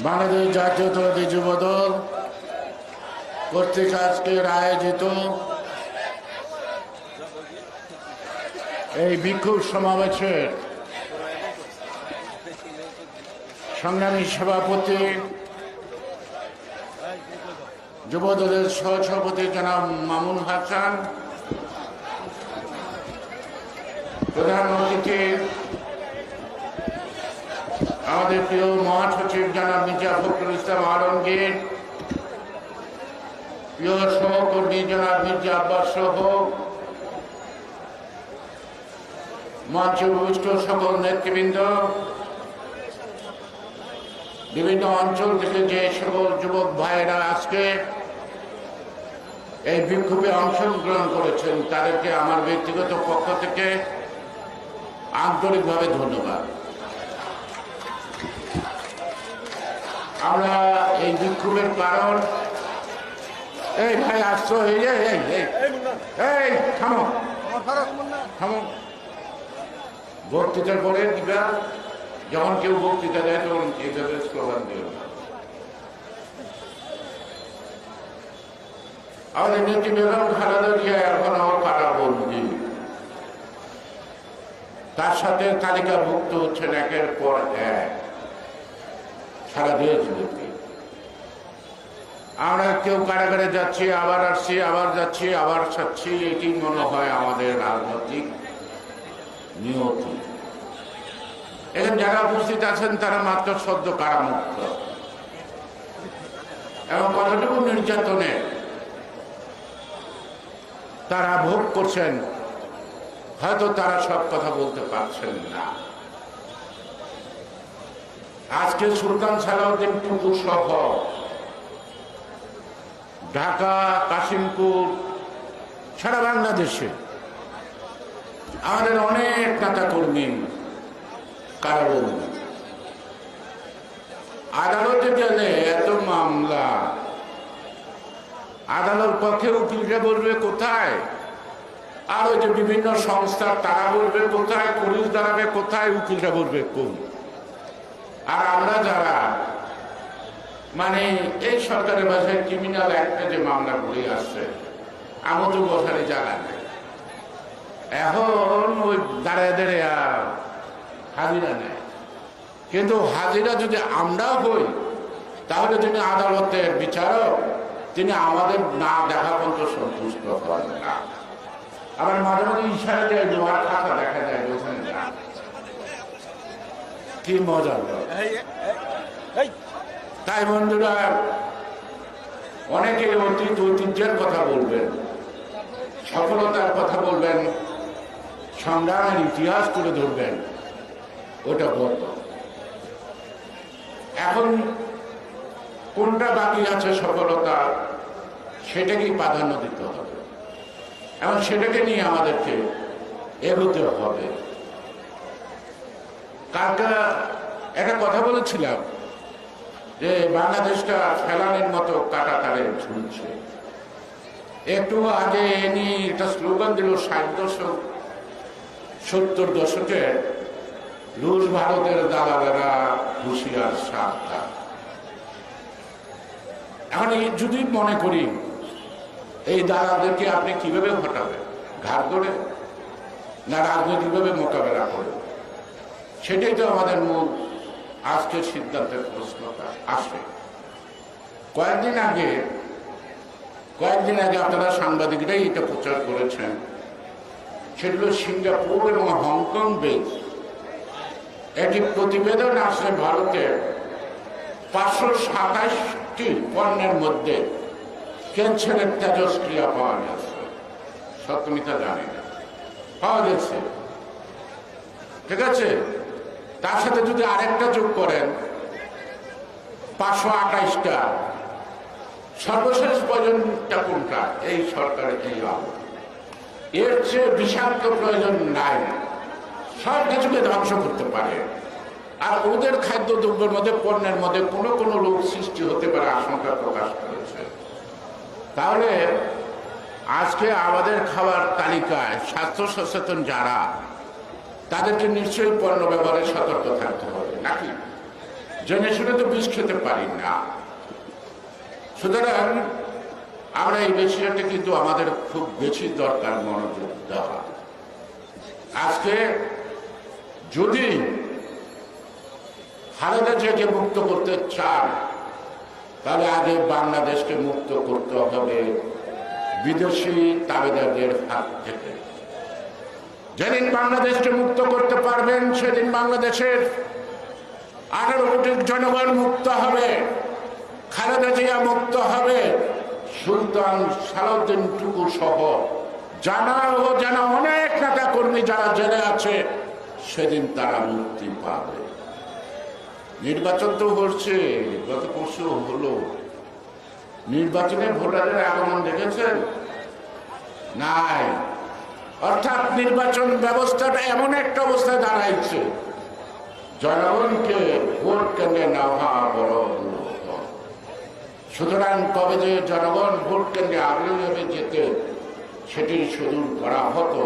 বাংলাদেশ জাতীয়তাবাদী যুবদল কর্তৃক আজকের আয়োজিত এই বিক্ষোভ সমাবেশের সংগ্রামী সভাপতি যুবদলের সহসভাপতি জনাব মামুন হাসান, প্রধান অতিথি আমাদের প্রিয় মহাসচিব জনাব মির্জা ফখরুল ইসলাম আলমগীর, প্রিয় সহকর্মী জনাব মির্জা আব্বাস সহ মঞ্চে উপবিষ্ট সকল নেতৃবৃন্দ, বিভিন্ন অঞ্চল থেকে যে সকল যুবক ভাইয়েরা আজকে এই বিক্ষোভে অংশগ্রহণ করেছেন তাদেরকে আমার ব্যক্তিগত পক্ষ থেকে আন্তরিকভাবে ধন্যবাদ। আমরা এই বিক্ষোভের কারণ, এই ভাই আসছো, এই থামো থামো, বক্তৃতার পরে দিবা, যখন কেউ বক্তৃতা দেয় তখন এইভাবে স্লোগান দিও না। আমাদের নেত্রী বেগম খালেদা জিয়া এখনো কারাবন্দী, তার সাথে তালিকাভুক্ত হচ্ছেন একের পর এক সারা দেশ ব্যাপী। আমরা কেউ কারাগারে যাচ্ছি, আবার আসছি, আবার যাচ্ছি, আবার ছাড়ছি, এটি মনে হয় আমাদের রাজনৈতিক নিয়তি। এখন যারা উপস্থিত আছেন তারা মাত্র সদ্য কারামুক্ত এবং কতটুকু নির্যাতনে তারা ভোগ করছেন হয়তো তারা সব কথা বলতে পারছেন না। আজকে সুলতান সালাউদ্দিন টুকু সহ ঢাকা, কাশিমপুর, সারা বাংলাদেশে আমাদের অনেক নেতা কর্মী কারাবন্দী। আদালতে গেলে এত মামলা, আদালত পক্ষে উকিলরা বলবে কোথায়, আর ওই যে বিভিন্ন সংস্থা তারা বলবে কোথায়, পুলিশ দাঁড়াবে কোথায়, উকিলরা বলবে কোন। আর আমরা যারা মানে এই সরকারের ভাষায় ক্রিমিনাল অ্যাক্টে যে মামলা ঘুরে আসছে, আমার তো বসারই জায়গা নেই। এখন ওই দাঁড়ায় দাঁড়িয়ে হাজিরা নেয়, কিন্তু হাজিরা যদি আমরা হই তাহলে যিনি আদালতের বিচারক তিনি আমাদের না দেখা পর্যন্ত সন্তুষ্ট হন না। আবার মাঝে মাঝে ইশারা দেয়, জোয়ার খাতা দেখা যায়, ওখানে না। কি মজা! তাই বন্ধুরা, অনেকে ঐতিহ্যের কথা বলবেন, সফলতার কথা বলবেন, সংগ্রামের ইতিহাস তুলে ধরবেন, ওটা বলব। এখন কোনটা বাকি আছে সফলতা, সেটাকেই প্রাধান্য দিতে হবে এবং সেটাকে নিয়ে আমাদেরকে এগোতে হবে। কালকে একটা কথা বলেছিলাম যে বাংলাদেশটা ফেলানের মতো কাটা তারে ঝুলছে। একটু আগে এ নিয়ে একটা স্লোগান দিল 60 দশক 70 দশকে রুশ ভারতের দালালেরা হুঁশিয়ার সাবধান। এখন যদি মনে করি এই দালালদেরকে আপনি কিভাবে হটাবেন, ঘাট ধরে না রাজনৈতিকভাবে মোকাবেলা করে, সেটাই তো আমাদের মূল আজকের সিদ্ধান্তের প্রশ্নটা আসে। কয়েকদিন আগে আপনারা সাংবাদিকরাই এটা প্রচার করেছেন, সেগুলো সিঙ্গাপুর এবং হংকং বেস একটি প্রতিবেদন আসে ভারতের 527টি পণ্যের মধ্যে ক্যান্সারের তেজস্ক্রিয়া পাওয়া গেছে। সত্যমিতা জানি না, পাওয়া গেছে, ঠিক আছে। তার সাথে যদি আরেকটা যোগ করেন 528টা, সর্বশেষ প্রয়োজনটা কোনটা? এই সরকারের এই আলো, এর চেয়ে বিষাক্ত প্রয়োজন নাই, সব কিছুকে ধ্বংস করতে পারে। আর ওদের খাদ্যদ্রব্যের মধ্যে, পণ্যের মধ্যে কোনো কোনো রোগ সৃষ্টি হতে পারে আশঙ্কা প্রকাশ করেছে। তাহলে আজকে আমাদের খাবার তালিকায় স্বাস্থ্য সচেতন যারা, তাদেরকে নিশ্চয়ই পণ্য ব্যবহারে সতর্ক থাকতে হবে নাকি? জেনে শুনে তো বিষ খেতে পারি না। সুতরাং আমরা এই বিষয়টা কিন্তু আমাদের খুব বেশি দরকার মনোযোগ দেওয়া। আজকে যদি খালেদা জিয়াকে মুক্ত করতে চান, তাহলে আগে বাংলাদেশকে মুক্ত করতে হবে বিদেশি তাবেদারদের হাত থেকে। যেদিন বাংলাদেশকে মুক্ত করতে পারবেন, সেদিন বাংলাদেশের 18 কোটি জনগণ মুক্ত হবে, খালেদা জিয়া মুক্ত হবে, সুলতান সালাউদ্দিন টুকু সহ জানা ও জানা অনেক নেতা কর্মী যারা জেলে আছে, সেদিন তারা মুক্তি পাবে। নির্বাচন তো হচ্ছে, গত পরশু হলো। নির্বাচনে ভোটারের আগমন দেখেছেন? নাই। অর্থাৎ নির্বাচন ব্যবস্থাটা এমন একটা অবস্থায় দাঁড়াইছে, জনগণকে ভোট কেন্দ্রে নেওয়া বড় দুরূহ। সুতরাং কবে যে জনগণ ভোট কেন্দ্রে আগ্রহীভাবে যেতে, সেটি সুদূর করা হতো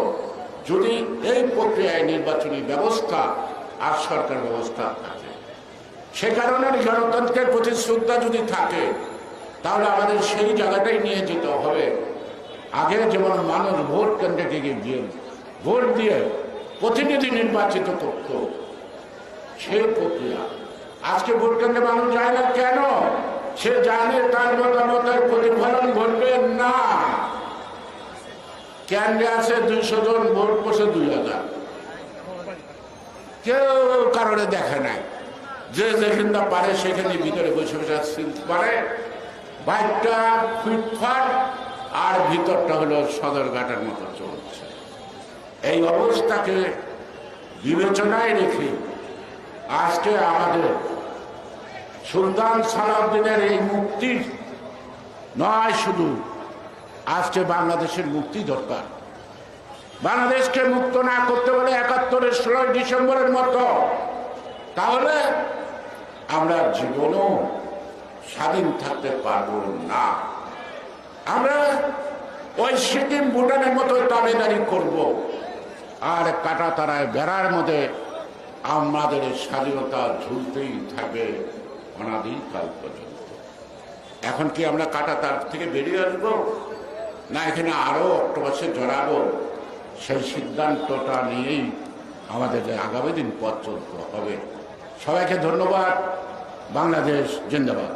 যদি এই প্রক্রিয়ায় নির্বাচনী ব্যবস্থা আর সরকার ব্যবস্থা থাকে। সে কারণে গণতন্ত্রের প্রতি শ্রদ্ধা যদি থাকে, তাহলে আমাদের সেই জায়গাটাই নিয়ে যেতে হবে। আগে যেমন মানুষ ভোট কেন্দ্রে গিয়ে ভোট দিয়ে প্রতিনিধি নির্বাচিত করত, সেই প্রক্রিয়া আজকে ভোট কেন্দ্রে মানুষ যায় না। কেন? সে জানে তার মতামতের প্রতিফলন ঘটবে না। কেন্দ্রে আছে 200 জন, ভোট করছে 2000। কেউ কারণে দেখে নাই, যে যেখানটা পারে সেখানে ভিতরে বসে বসে পারে। বাইকটা ফিটফাট আর ভিতরটা হলো সদরঘাটের মতো চলছে। এই অবস্থাকে বিবেচনায় রেখে আজকে আমাদের সুলতান সালাউদ্দিনের এই মুক্তি নয়, শুধু আজকে বাংলাদেশের মুক্তি দরকার। বাংলাদেশকে মুক্ত না করতে হলে 71-এর 16 ডিসেম্বরের মতো, তাহলে আমরা জীবনও স্বাধীন থাকতে পারবো না। আমরা ওই সিকিম ভুটানের মতো তাবেদারি করব, আর কাটা তারায় বেড়ার মধ্যে আমাদের স্বাধীনতা ঝুলতেই থাকবে অনাদিকাল পর্যন্ত। এখন কি আমরা কাটা তার থেকে বেরিয়ে আসবো, না এখানে আরো অক্টোপাসে জড়াবো? সেই সিদ্ধান্তটা নিয়েই আমাদের আগামী দিন পথ চলতে হবে। সবাইকে ধন্যবাদ। বাংলাদেশ জিন্দাবাদ।